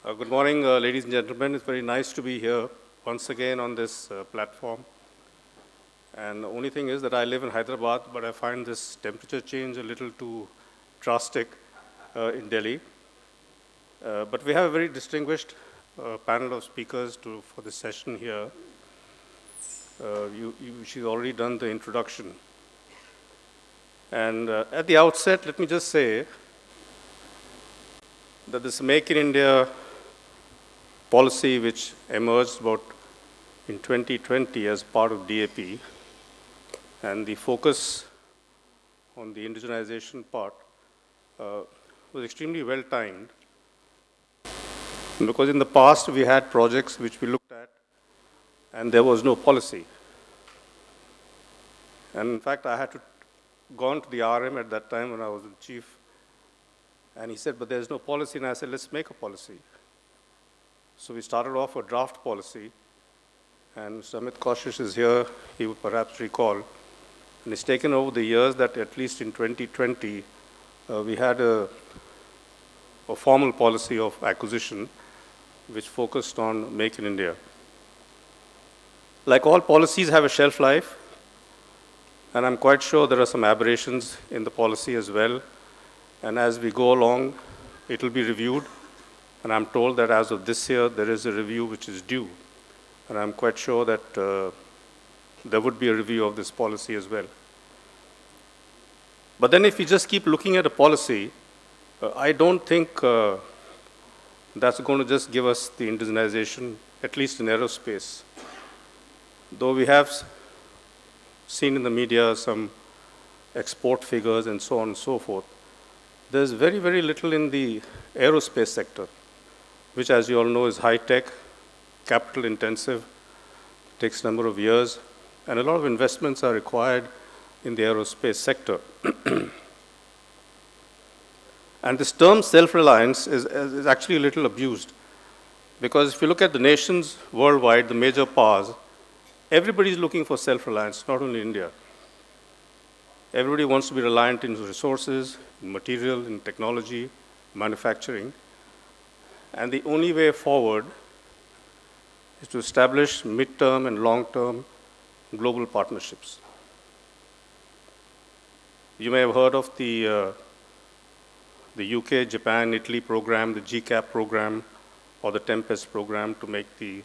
Good morning, ladies and gentlemen. It's very nice to be here once again on this platform. And the only thing is that I live in Hyderabad, but I find this temperature change a little too drastic in Delhi. But we have a very distinguished panel of speakers for this session here. She's already done the introduction. And at the outset, let me just say that this Make in India policy, which emerged about in 2020 as part of DAP, and the focus on the indigenization part was extremely well timed, because in the past we had projects which we looked at and there was no policy. And in fact, I had gone to the RM at that time when I was the chief, and he said, but there's no policy, and I said, let's make a policy. So we started off a draft policy, and Amit Kaushik is here, he would perhaps recall. And it's taken over the years that at least in 2020, we had a formal policy of acquisition which focused on Make in India. Like all policies have a shelf life, and I'm quite sure there are some aberrations in the policy as well. And as we go along, it will be reviewed. And I'm told that as of this year, there is a review which is due. And I'm quite sure that there would be a review of this policy as well. But then if we just keep looking at a policy, I don't think that's going to just give us the indigenization, at least in aerospace. Though we have seen in the media some export figures and so on and so forth, there's very, very little in the aerospace sector, which, as you all know, is high-tech, capital-intensive, takes a number of years, and a lot of investments are required in the aerospace sector. And this term self-reliance is actually a little abused, because if you look at the nations worldwide, the major powers, everybody is looking for self-reliance, not only India. Everybody wants to be reliant in resources, in material, in technology, manufacturing. And the only way forward is to establish mid-term and long-term global partnerships. You may have heard of the UK, Japan, Italy program, the GCAP program, or the Tempest program to make the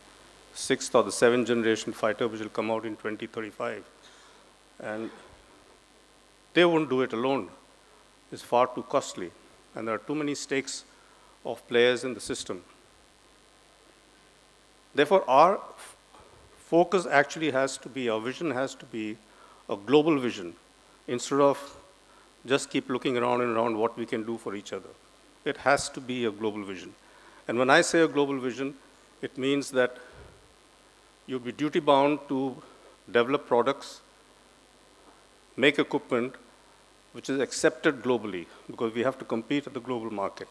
6th or the 7th generation fighter, which will come out in 2035. And they won't do it alone. It's far too costly, and there are too many stakes of players in the system. Therefore, our focus actually has to be, our vision has to be a global vision, instead of just keep looking around and around what we can do for each other. It has to be a global vision. And when I say a global vision, it means that you'll be duty-bound to develop products, make equipment which is accepted globally, because we have to compete at the global market.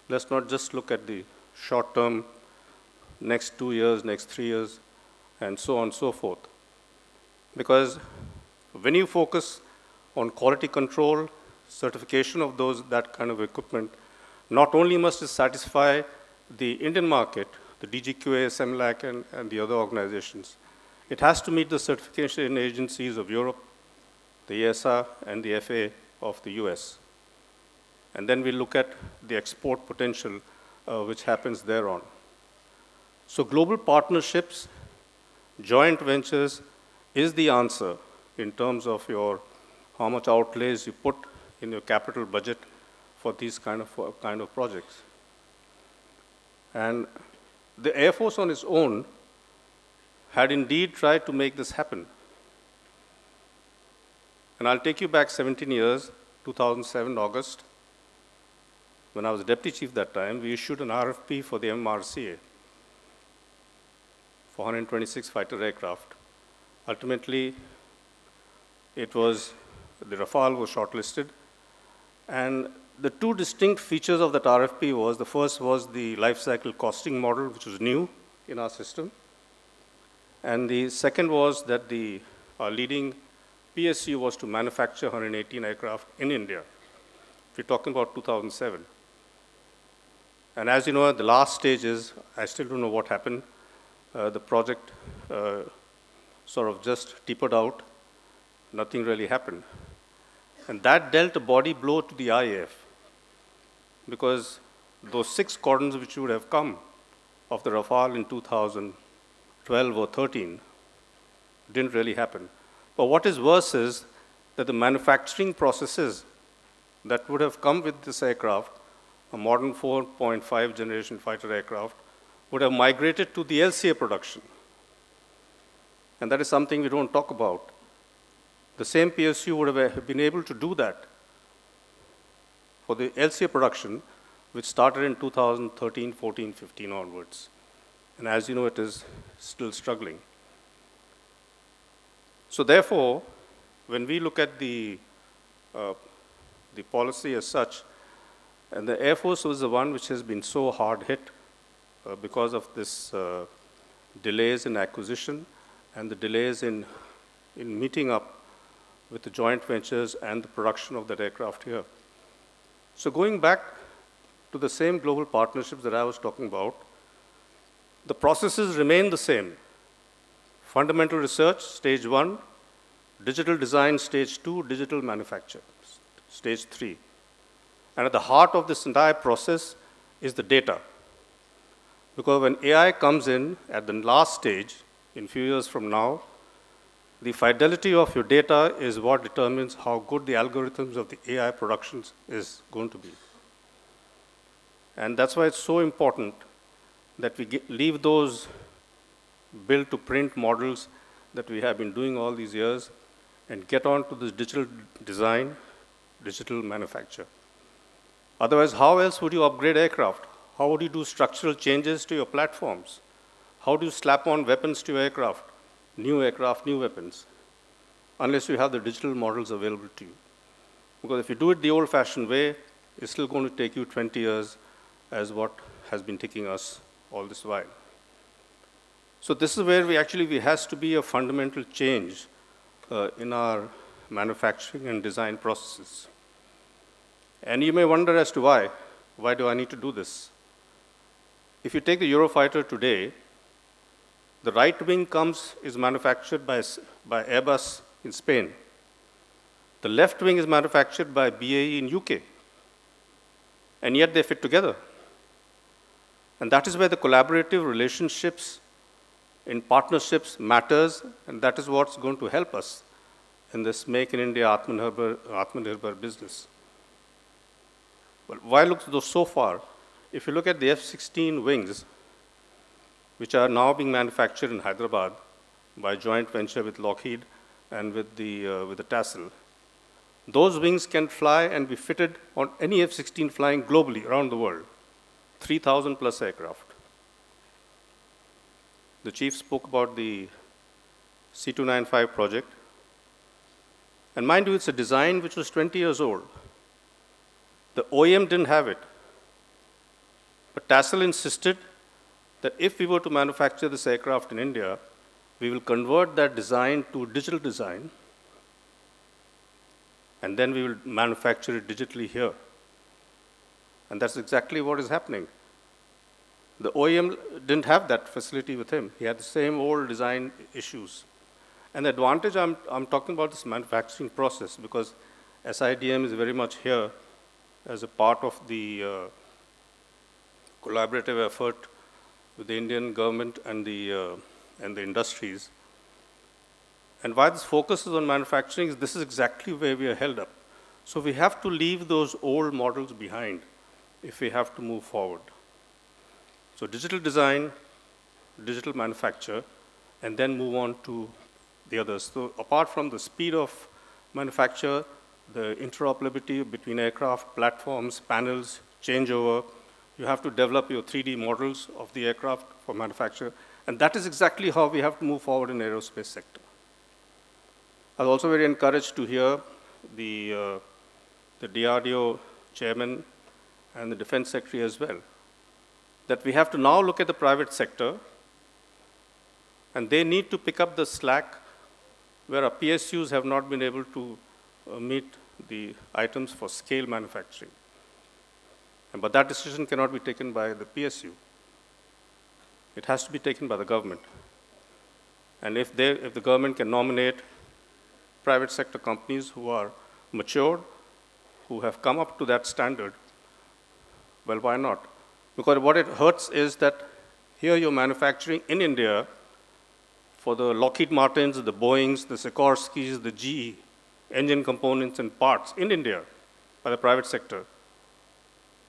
Let's not just look at the short term, next 2 years, next 3 years, and so on and so forth. Because when you focus on quality control, certification of that kind of equipment, not only must it satisfy the Indian market, the DGQA, SEMLAC, and the other organizations, it has to meet the certification agencies of Europe, the ESA, and the FAA of the US. And then we look at the export potential which happens thereon. So global partnerships, joint ventures is the answer in terms of how much outlays you put in your capital budget for these kind of projects. And the Air Force on its own had indeed tried to make this happen. And I'll take you back 17 years, 2007, August. When I was deputy chief that time, we issued an RFP for the MRCA for 126 fighter aircraft. Ultimately, the Rafale was shortlisted. And the two distinct features of that RFP was, the first was the life cycle costing model, which was new in our system. And the second was that our leading PSU was to manufacture 118 aircraft in India. We're talking about 2007. And as you know, at the last stages, I still don't know what happened. The project sort of just tapered out. Nothing really happened. And that dealt a body blow to the IAF, because those 6 quadrants which would have come of the Rafale in 2012 or 13 didn't really happen. But what is worse is that the manufacturing processes that would have come with this aircraft, a modern 4.5 generation fighter aircraft, would have migrated to the LCA production. And that is something we don't talk about. The same PSU would have been able to do that for the LCA production, which started in 2013, 14, 15 onwards. And as you know, it is still struggling. So therefore, when we look at the policy as such, and the Air Force was the one which has been so hard hit because of this delays in acquisition and the delays in meeting up with the joint ventures and the production of that aircraft here. So going back to the same global partnerships that I was talking about, the processes remain the same. Fundamental research, stage 1, digital design, stage 2, digital manufacture, stage 3. And at the heart of this entire process is the data. Because when AI comes in at the last stage, in a few years from now, the fidelity of your data is what determines how good the algorithms of the AI productions is going to be. And that's why it's so important that we leave those build-to-print models that we have been doing all these years and get on to this digital design, digital manufacture. Otherwise, how else would you upgrade aircraft? How would you do structural changes to your platforms? How do you slap on weapons to your aircraft, new weapons, unless you have the digital models available to you? Because if you do it the old-fashioned way, it's still going to take you 20 years as what has been taking us all this while. So this is where we has to be a fundamental change in our manufacturing and design processes. And you may wonder as to why. Why do I need to do this? If you take the Eurofighter today, the right wing is manufactured by Airbus in Spain. The left wing is manufactured by BAE in UK. And yet they fit together. And that is where the collaborative relationships in partnerships matters, and that is what's going to help us in this Make in India Atmanirbhar business. But why look so far? If you look at the F-16 wings, which are now being manufactured in Hyderabad by joint venture with Lockheed and with the Tassel, those wings can fly and be fitted on any F-16 flying globally around the world, 3,000 plus aircraft. The chief spoke about the C295 project. And mind you, it's a design which was 20 years old. The OEM didn't have it. But Tassel insisted that if we were to manufacture this aircraft in India, we will convert that design to digital design, and then we will manufacture it digitally here. And that's exactly what is happening. The OEM didn't have that facility with him. He had the same old design issues. And the advantage, I'm talking about this manufacturing process, because SIDM is very much here as a part of the collaborative effort with the Indian government and the industries. And why this focus is on manufacturing is this is exactly where we are held up. So we have to leave those old models behind if we have to move forward. So digital design, digital manufacture, and then move on to the others. So apart from the speed of manufacture, the interoperability between aircraft, platforms, panels, changeover, you have to develop your 3D models of the aircraft for manufacture. And that is exactly how we have to move forward in the aerospace sector. I was also very encouraged to hear the DRDO chairman and the defense secretary as well, that we have to now look at the private sector, and they need to pick up the slack where our PSUs have not been able to meet the items for scale manufacturing. But that decision cannot be taken by the PSU. It has to be taken by the government. And if the government can nominate private sector companies who are matured, who have come up to that standard, well, why not? Because what it hurts is that here you're manufacturing in India for the Lockheed Martins, the Boeings, the Sikorskys, the GE, engine components and parts in India by the private sector.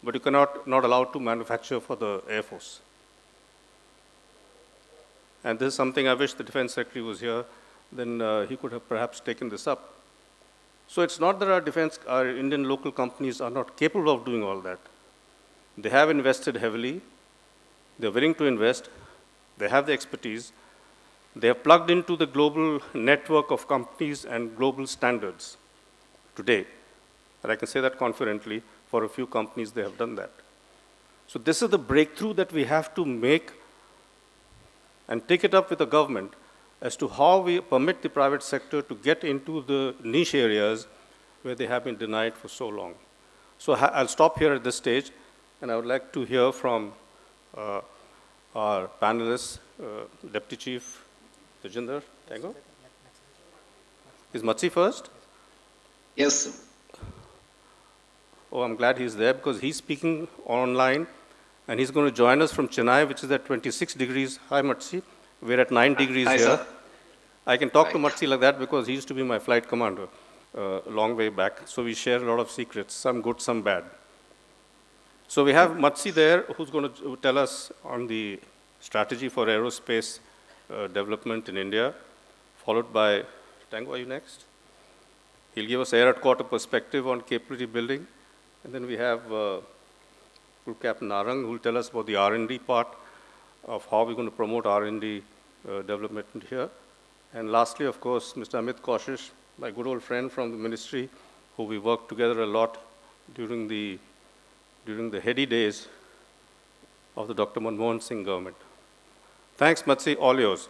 But you cannot not allowed to manufacture for the Air Force. And this is something I wish the Defense Secretary was here, then he could have perhaps taken this up. So it's not that our Indian local companies are not capable of doing all that. They have invested heavily, they're willing to invest, they have the expertise, they have plugged into the global network of companies and global standards today. And I can say that confidently, for a few companies they have done that. So this is the breakthrough that we have to make and take it up with the government as to how we permit the private sector to get into the niche areas where they have been denied for so long. So I'll stop here at this stage, and I would like to hear from our panelists, Deputy Chief Tejinder Tango. Is Matsi first? Yes. Oh, I'm glad he's there because he's speaking online, and he's going to join us from Chennai, which is at 26 degrees. Hi, Matsi. We're at 9 degrees Hi, here. sir. I can talk to Matsi like that because he used to be my flight commander a long way back. So we share a lot of secrets, some good, some bad. So we have Matsi there, who's going to tell us on the strategy for aerospace development in India, followed by, Tango, are you next? He'll give us air at quarter perspective on capability building. And then we have Group Captain Narang, who will tell us about the R&D part of how we're going to promote R&D development here. And lastly, of course, Mr. Amit Kaushish, my good old friend from the ministry, who we worked together a lot during the heady days of the Dr. Manmohan Singh government. Thanks, Matsi, all yours.